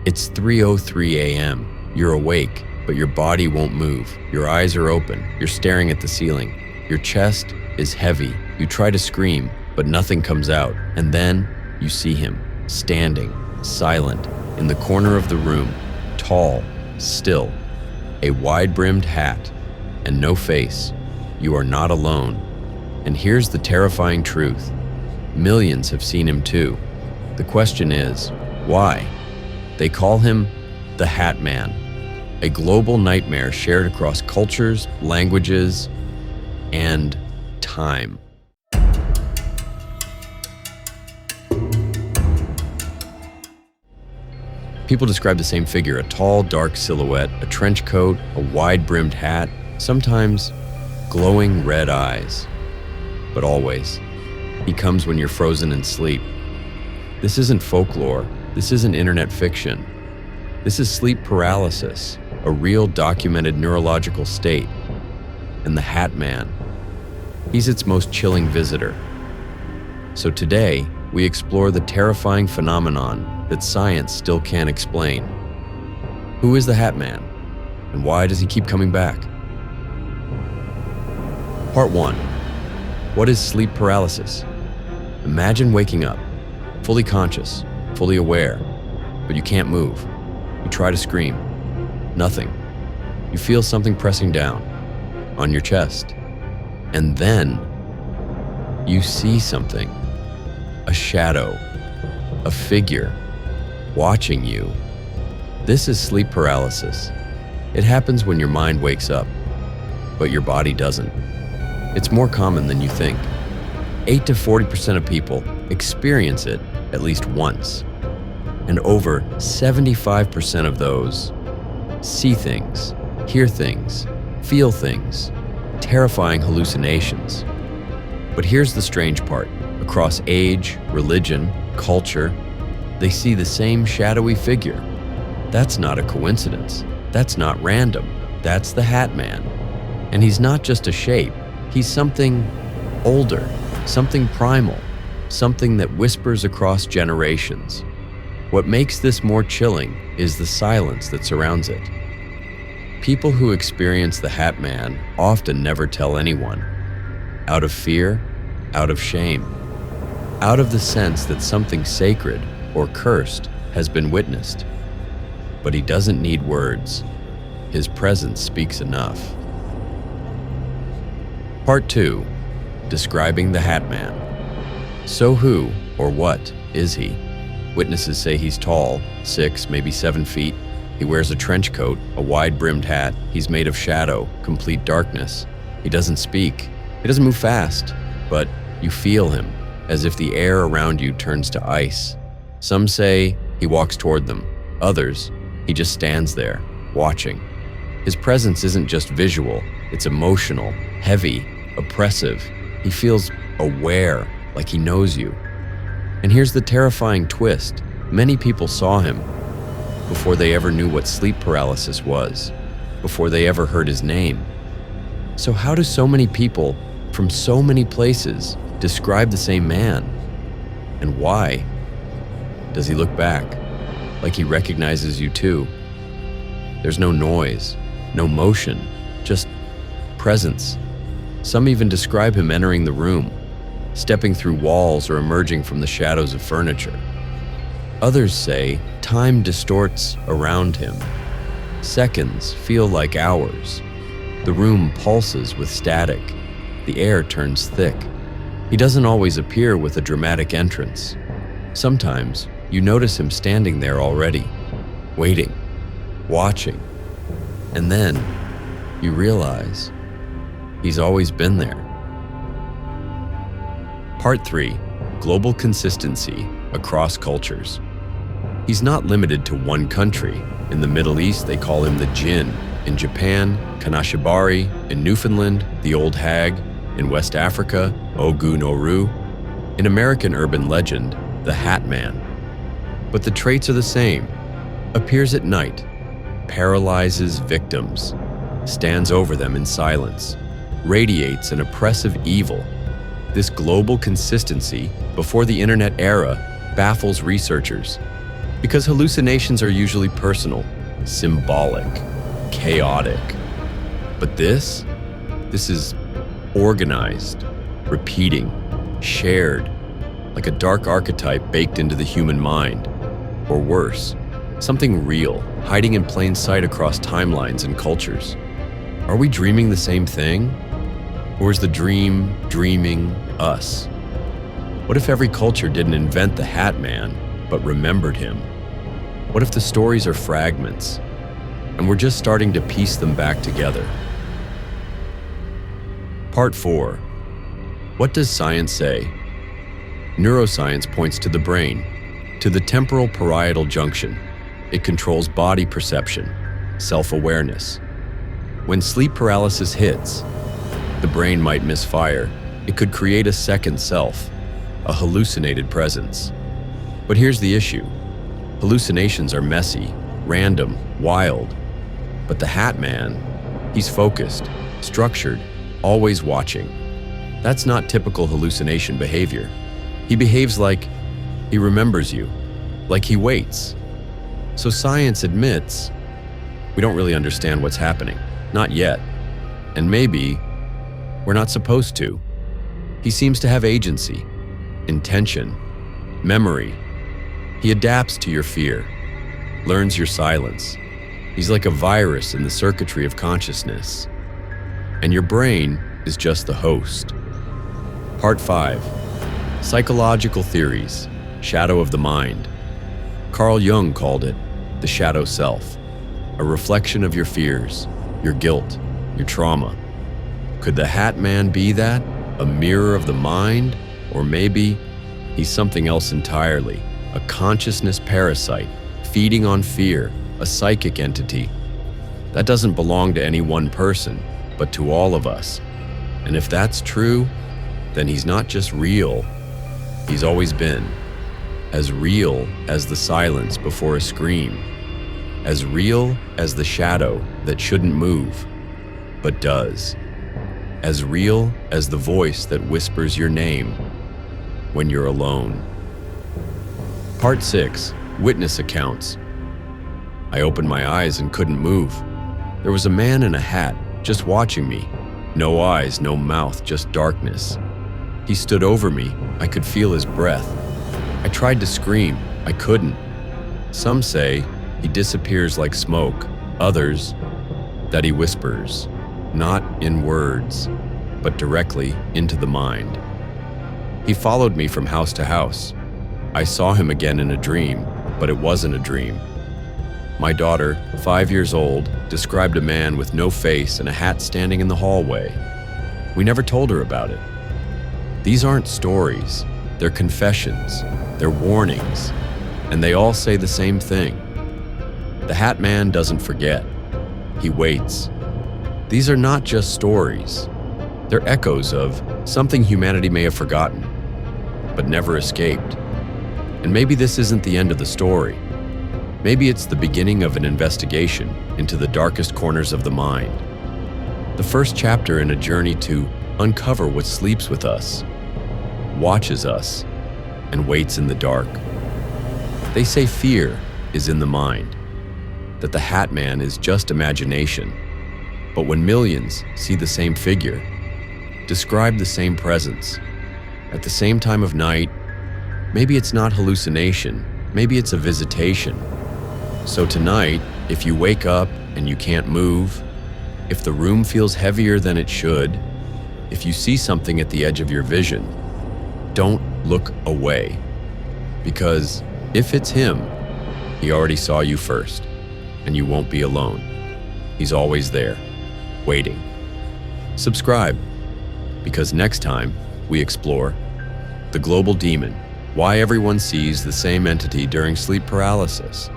It's 3:03 a.m. You're awake, but your body won't move. Your eyes are open. You're staring at the ceiling. Your chest is heavy. You try to scream, but nothing comes out. And then you see him, standing, silent, in the corner of the room, tall, still, a wide-brimmed hat, and no face. You are not alone. And here's the terrifying truth. Millions have seen him too. The question is, why? They call him the Hat Man, a global nightmare shared across cultures, languages, and time. People describe the same figure, a tall, dark silhouette, a trench coat, a wide-brimmed hat, sometimes glowing red eyes. But always, he comes when you're frozen in sleep. This isn't folklore. This isn't internet fiction. This is sleep paralysis, a real documented neurological state. And the Hat Man, he's its most chilling visitor. So today, we explore the terrifying phenomenon that science still can't explain. Who is the Hat Man, and why does he keep coming back? Part 1. What is sleep paralysis? Imagine waking up, fully conscious, fully aware, but you can't move. You try to scream. Nothing. You feel something pressing down on your chest. And then you see something. A shadow. A figure. Watching you. This is sleep paralysis. It happens when your mind wakes up, but your body doesn't. It's more common than you think. 8 to 40% of people experience it at least once. And over 75% of those see things, hear things, feel things, terrifying hallucinations. But here's the strange part. Across age, religion, culture, they see the same shadowy figure. That's not a coincidence. That's not random. That's the Hat Man. And he's not just a shape. He's something older, something primal, something that whispers across generations. What makes this more chilling is the silence that surrounds it. People who experience the Hat Man often never tell anyone. Out of fear, out of shame, out of the sense that something sacred or cursed has been witnessed. But he doesn't need words. His presence speaks enough. Part 2. Describing the Hat Man. So who, or what, is he? Witnesses say he's tall, 6, maybe 7 feet. He wears a trench coat, a wide-brimmed hat. He's made of shadow, complete darkness. He doesn't speak. He doesn't move fast, but you feel him, as if the air around you turns to ice. Some say he walks toward them. Others, he just stands there, watching. His presence isn't just visual, it's emotional, heavy, oppressive. He feels aware, like he knows you. And here's the terrifying twist. Many people saw him before they ever knew what sleep paralysis was, before they ever heard his name. So how do so many people from so many places describe the same man? And why? Does he look back, like he recognizes you too? There's no noise, no motion, just presence. Some even describe him entering the room, stepping through walls or emerging from the shadows of furniture. Others say time distorts around him. Seconds feel like hours. The room pulses with static. The air turns thick. He doesn't always appear with a dramatic entrance. Sometimes you notice him standing there already, waiting, watching. And then you realize he's always been there. Part 3. Global consistency across cultures. He's not limited to one country. In the Middle East, they call him the Jinn. In Japan, Kanashibari. In Newfoundland, the Old Hag. In West Africa, Ogu Noru. In American urban legend, the Hat Man. But the traits are the same. Appears at night, paralyzes victims, stands over them in silence, radiates an oppressive evil. This global consistency, before the internet era, baffles researchers. Because hallucinations are usually personal, symbolic, chaotic. But this is organized, repeating, shared, like a dark archetype baked into the human mind. Or worse, something real, hiding in plain sight across timelines and cultures. Are we dreaming the same thing? Or is the dream dreaming us? What if every culture didn't invent the Hat Man, but remembered him? What if the stories are fragments, and we're just starting to piece them back together? Part 4. What does science say? Neuroscience points to the brain, to the temporal parietal junction. It controls body perception, self-awareness. When sleep paralysis hits, the brain might misfire. It could create a second self, a hallucinated presence. But here's the issue. Hallucinations are messy, random, wild. But the Hat Man, he's focused, structured, always watching. That's not typical hallucination behavior. He behaves like he remembers you, like he waits. So science admits we don't really understand what's happening, not yet. And maybe we're not supposed to. He seems to have agency, intention, memory. He adapts to your fear, learns your silence. He's like a virus in the circuitry of consciousness. And your brain is just the host. Part 5. Psychological theories, shadow of the mind. Carl Jung called it the shadow self, a reflection of your fears, your guilt, your trauma. Could the Hat Man be that? A mirror of the mind? Or maybe he's something else entirely, a consciousness parasite, feeding on fear, a psychic entity. That doesn't belong to any one person, but to all of us. And if that's true, then he's not just real, he's always been. As real as the silence before a scream. As real as the shadow that shouldn't move, but does. As real as the voice that whispers your name when you're alone. Part 6. Witness accounts. I opened my eyes and couldn't move. There was a man in a hat just watching me. No eyes, no mouth, just darkness. He stood over me. I could feel his breath. I tried to scream. I couldn't. Some say he disappears like smoke. Others, that he whispers, not in words, but directly into the mind. He followed me from house to house. I saw him again in a dream, but it wasn't a dream. My daughter, 5 years old, described a man with no face and a hat standing in the hallway. We never told her about it. These aren't stories. They're confessions. They're warnings. And they all say the same thing. The Hat Man doesn't forget. He waits. These are not just stories. They're echoes of something humanity may have forgotten, but never escaped. And maybe this isn't the end of the story. Maybe it's the beginning of an investigation into the darkest corners of the mind. The first chapter in a journey to uncover what sleeps with us, watches us, and waits in the dark. They say fear is in the mind, that the Hat Man is just imagination. But when millions see the same figure, describe the same presence, at the same time of night, maybe it's not hallucination, maybe it's a visitation. So tonight, if you wake up and you can't move, if the room feels heavier than it should, if you see something at the edge of your vision, don't look away. Because if it's him, he already saw you first, and you won't be alone. He's always there, waiting. Subscribe, because next time we explore the global demon, why everyone sees the same entity during sleep paralysis.